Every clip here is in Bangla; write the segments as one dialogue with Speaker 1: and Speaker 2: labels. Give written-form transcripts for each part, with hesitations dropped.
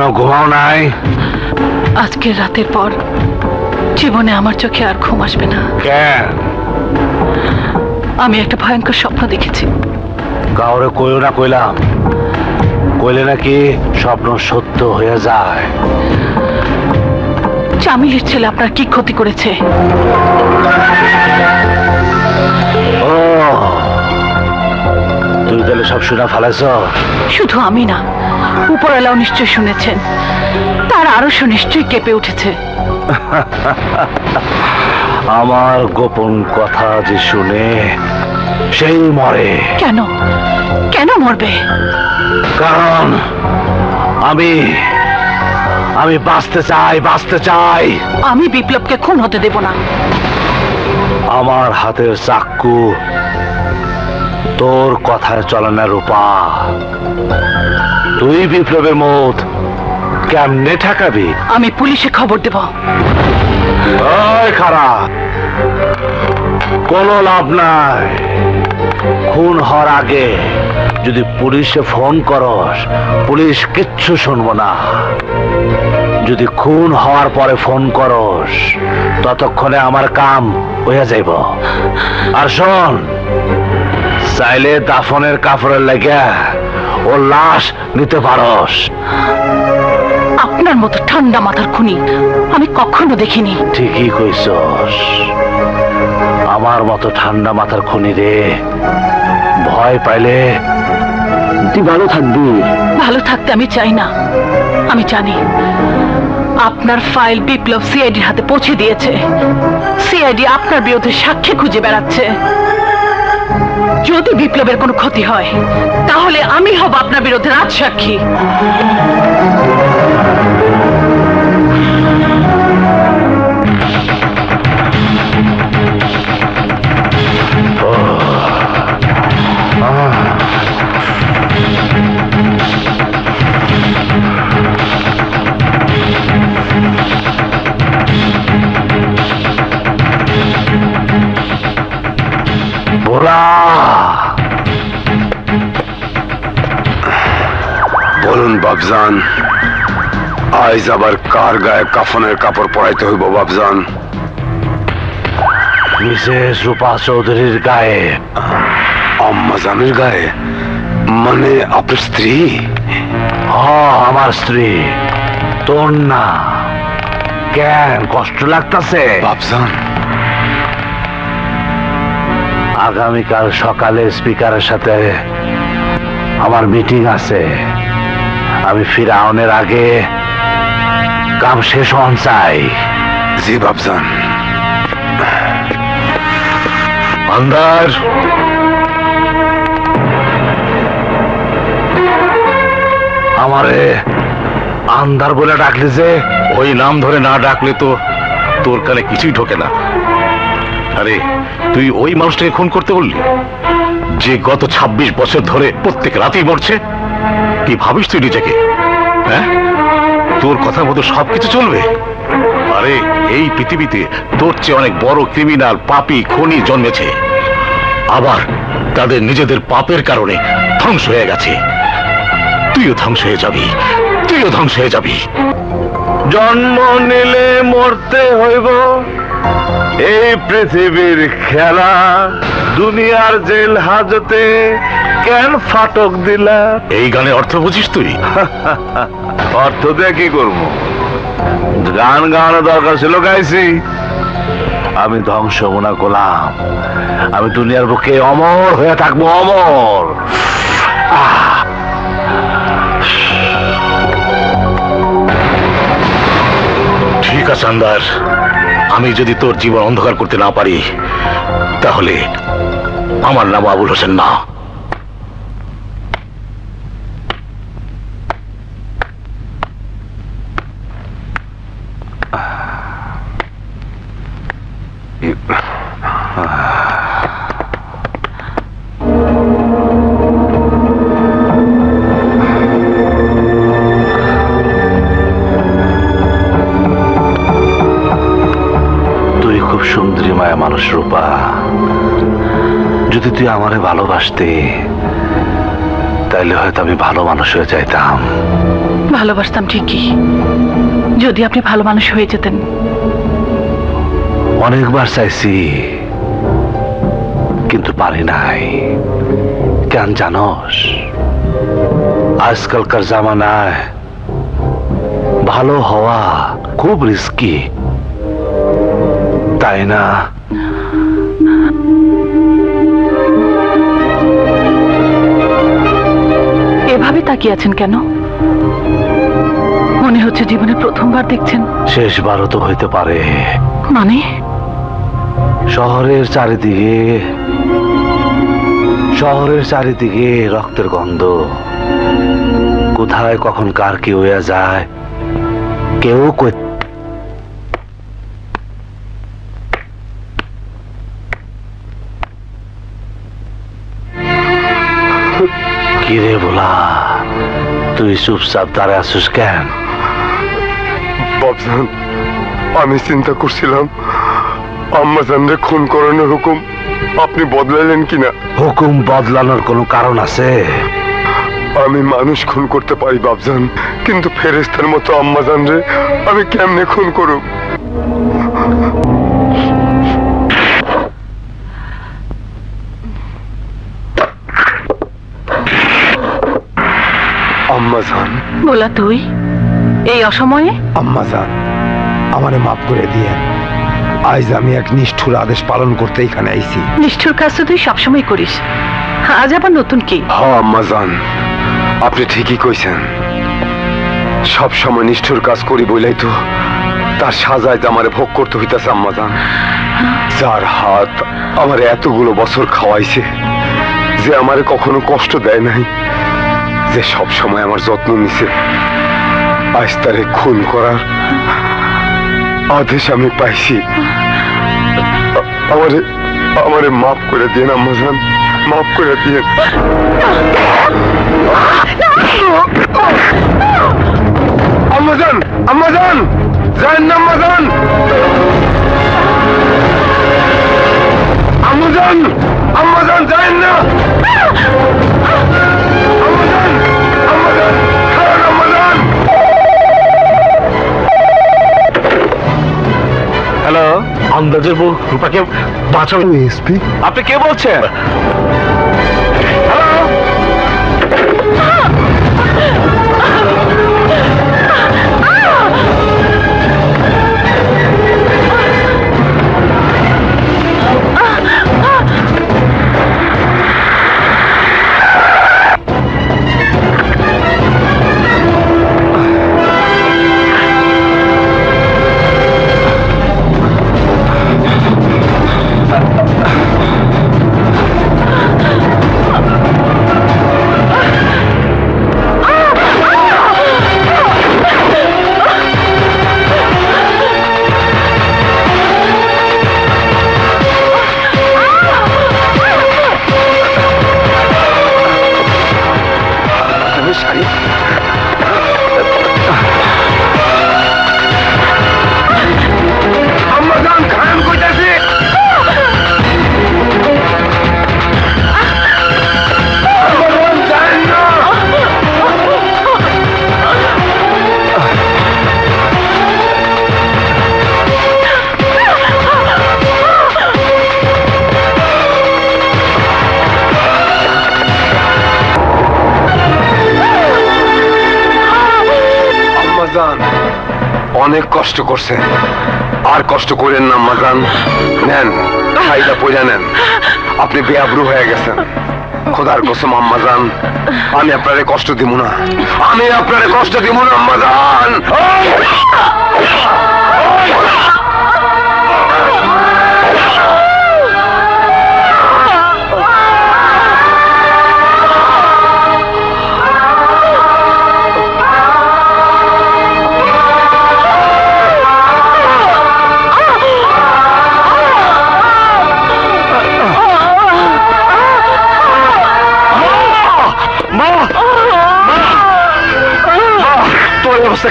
Speaker 1: এখনো ঘুমাও নাই?
Speaker 2: আজকের রাতের পর জীবনে আমার চোখে আর ঘুম আসবে না।
Speaker 1: কেন?
Speaker 2: আমি একটা ভয়ঙ্কর স্বপ্ন দেখেছি।
Speaker 1: কাউরে কইও না কইলাম, কইলে নাকি স্বপ্ন সত্য হয়ে যায়।
Speaker 2: জামিলের ছেলে আপনার কি ক্ষতি করেছে?
Speaker 1: ও, তুই তাহলে সব শুনে ফেলাইছ?
Speaker 2: শুধু আমি না, উপরওয়ালাও নিশ্চয় শুনেছেন। তার আরো নিশ্চয়ই কেঁপে উঠেছে।
Speaker 1: আমার গোপন কথা যে শুনে সেই মরে।
Speaker 2: কেন? কেন মরবে?
Speaker 1: কারণ আমি আমি বাঁচতে চাই, বাঁচতে চাই।
Speaker 2: আমি বিপ্লবকে খুন হতে দেব না।
Speaker 1: আমার হাতের চাক্কু তোর কথায় চলে না রূপা। তুই বিপ্লবের মত কেমনে ঠেকাবি?
Speaker 2: আমি পুলিশে খবর দেব।
Speaker 1: ওই খারাপ, কোনো লাভ নাই। খুন হওয়ার আগে যদি পুলিশে ফোন করস, পুলিশ কিচ্ছু শুনবো না। যদি খুন হওয়ার পরে ফোন করস, ততক্ষণে আমার কাম হয়ে যাইব। আর শোন, চাইলে দাফনের কাপড়ের লেগে ও লাশ নিতে পারস।
Speaker 2: আপনার মতো ঠান্ডা মাথার খুনি আমি কখনো দেখিনি।
Speaker 1: ঠিকই কইছস, আমার মতো ঠান্ডা মাথার খুনি রে। ভয় পাইলে তুই ভালো থাকবি।
Speaker 2: ভালো থাকতে আমি চাই না। আমি জানি আপনার ফাইল বিপ্লব সিআইডির হাতে পৌঁছে দিয়েছে। সিআইডি আপনার বিরুদ্ধে সাক্ষী খুঁজে বেড়াচ্ছে। যদি বিপ্লবের কোনো ক্ষতি হয়, তাহলে আমি হব আপনার বিরুদ্ধে রাজসাক্ষী।
Speaker 3: বলুন বাবজান, আজ আবার কার গায়ে কাফনের কাপড় পরাইতে হইব বাবজান?
Speaker 1: মিসেস রূপা চৌধুরীর গায়ে।
Speaker 3: আম্মাজানের গায়ে? মানে আপনার স্ত্রী?
Speaker 1: আমার স্ত্রী, তোর না। কেন কষ্ট লাগতাছে?
Speaker 3: বাবজান,
Speaker 1: আগামীকাল সকালে স্পিকারের সাথে আমার মিটিং আছে। আমি ফিরাউনের আগে কাম শেষ হন চাই।
Speaker 3: জি বাবজান।
Speaker 1: আন্দার আমারে আন্দার বলে ডাকলি যে?
Speaker 4: ওই নাম ধরে না ডাকলে তো তোর কানে কিছুই ঢোকে না। আরে তুই ওই মানুষটাকে খুন করতে বললি, যে গত 26 বছর ধরে প্রত্যেক রাতেই মরছে? কি ভাবিস তুই নিজেকে? হ্যাঁ, তোর কথা মতো সবকিছু চলবে? আরে এই পৃথিবীতে তোর চেয়ে অনেক বড় ক্রিমিনাল, পাপী, খুনি জন্মেছে। আবার তাদের নিজেদের পাপের কারণে ধ্বংস হয়ে গেছে। তুইও ধ্বংস হয়ে যাবি, তুইও ধ্বংস হয়ে যাবি।
Speaker 1: জন্ম নিলে মরতে হইব, এই পৃথিবীর খেলা। দুনিয়ার জেল হাজতে কেন ফাটক দিলা?
Speaker 4: এই গানে অর্থ বুঝিস তুই?
Speaker 1: অর্থ দিয়ে কি করবো? গান গাওয়ানো দরকার ছিল, গাইছি। আমি ধ্বংস মনে করলাম, আমি দুনিয়ার বুকে অমর হয়ে থাকবো, অমর।
Speaker 4: ঠিক আছে আন্দার, আমি যদি তোর জীবন অন্ধকার করতে না পারি, তাহলে আমার নাম আবুল হোসেন না।
Speaker 1: সুন্দরী মায়া মানুষ রূপা। যদি তুই আমারে ভালোবাসতে, তাইলে হয়তো আমি ভালো মানুষ হয়ে যাইতাম।
Speaker 2: ভালোবাসতাম ঠিকই, যদি আপনি ভালো মানুষ হয়ে যেতেন।
Speaker 1: অনেকবার চাইছি, কিন্তু পারি নাই। কেন জানোস? আজকালকার জামানায় ভালো হওয়া খুব রিস্কি, তাই না?
Speaker 2: এভাবে তাকিয়ে আছেন কেন? মনে হচ্ছে জীবনে প্রথমবার দেখছেন।
Speaker 1: শেষবারও তো হইতে পারে।
Speaker 2: মানে?
Speaker 1: শহরের চারিদিকে রক্তের গন্ধ। কোথায় কখন কার কি হইয়া যায় কেউ কিরে বলা, তুই চুপচাপ দাঁড়ায় আসিস কেন?
Speaker 3: বাবজান, আমি চিন্তা করছিলাম আম্মাজানরে খুন করানোর হুকুম আপনি বদলাইলেন কিনা।
Speaker 1: হুকুম বদলানোর কোনো কারণ আছে?
Speaker 3: আমি মানুষ খুন করতে পারি বাবজান, কিন্তু ফেরেশতার মতো আম্মাজানরে আমি কেমনে খুন করব? আম্মাজান।
Speaker 2: বলা তুই এই অসময়ে?
Speaker 5: আম্মাজান, আমারে মাফ করে দিয়ে, আজ আমি এক নিষ্ঠুর আদেশ পালন করতে এখানে আইছি।
Speaker 2: নিষ্ঠুর কাজ তো তুই সবসময় করিস, আজ আবার নতুন কি?
Speaker 3: হ্যাঁ আম্মাজান, আপনি ঠিকই কইছেন। সব সময় নিষ্ঠুর কাজ করি বইলাই তো তার সাজায় আমারে ভোগ করতে হইতাছে আম্মাজান। যার হাত আমার এতগুলো বছর খাওয়াইছে, যে আমারে কখনো কষ্ট দেয় নাই, যে সব সময় আমার যত্ন নিছে, আজ তারে খুন করার আদেশ আমি পাইছি। আমারে মাফ করে দিন আম্মাজান, মাফ করে দিন। আম্মাজান, আম্মাজান, যান না আম্মাজান, আম্মাজান, আম্মাজান, যান না আম্মাজান, আম্মাজান, খারাপ আম্মাজান।
Speaker 1: হ্যালো, আন্দাজের বউ রূপাকে বাঁচানো।
Speaker 5: এসপি,
Speaker 1: আপনি কে বলছেন?
Speaker 3: অনেক কষ্ট করছেন, আর কষ্ট করেন না আম্মাজান। নেন, খাইটা পয়সা নেন। আপনি বেআব্রু হয়ে গেছেন। খোদার কসম আম্মাজান, আমি আপনারে কষ্ট দিব না, আমি আপনারে কষ্ট দিব না আম্মাজান।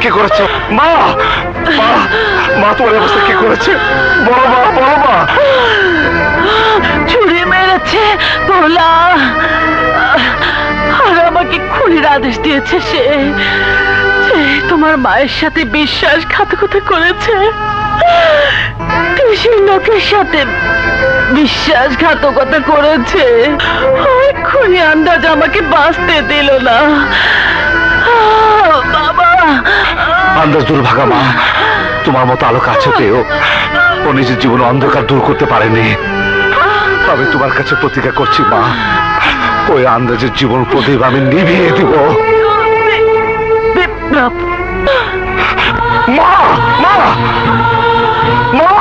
Speaker 1: কি করেছে মা? মা তোমার অবস্থা কি করেছে? বলো মা, বলো মা।
Speaker 2: ছুরি মেরেছে ভোলা, আর আমাকে খুনির আদেশ দিয়েছে সে। যে তোমার মায়ের সাথে বিশ্বাসঘাতকতা করেছে, সেই লোকের সাথে বিশ্বাসঘাতকতা করেছে। ওই খুনি আন্দাজ আমাকে বাঁচতে দিল না। বাবা,
Speaker 1: আন্দাজ দুর্ভাগা মা, তোমার মতো আলো কাছে পেয়েও ও নিজের জীবনে অন্ধকার দূর করতে পারেনি। আমি তোমার কাছে প্রতিজ্ঞা করছি মা, ওই আন্দাজের জীবন প্রদীপ আমি নিভিয়ে দিব।
Speaker 2: বিপ্লব,
Speaker 1: মা মা মা,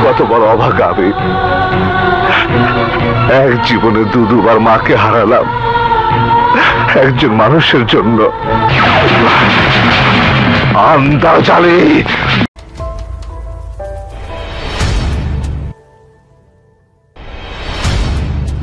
Speaker 1: কত বড় অভাগা আমি। এক জীবনে দুবার মাকে হারালাম একজন মানুষের জন্য। আন্দাজ আলী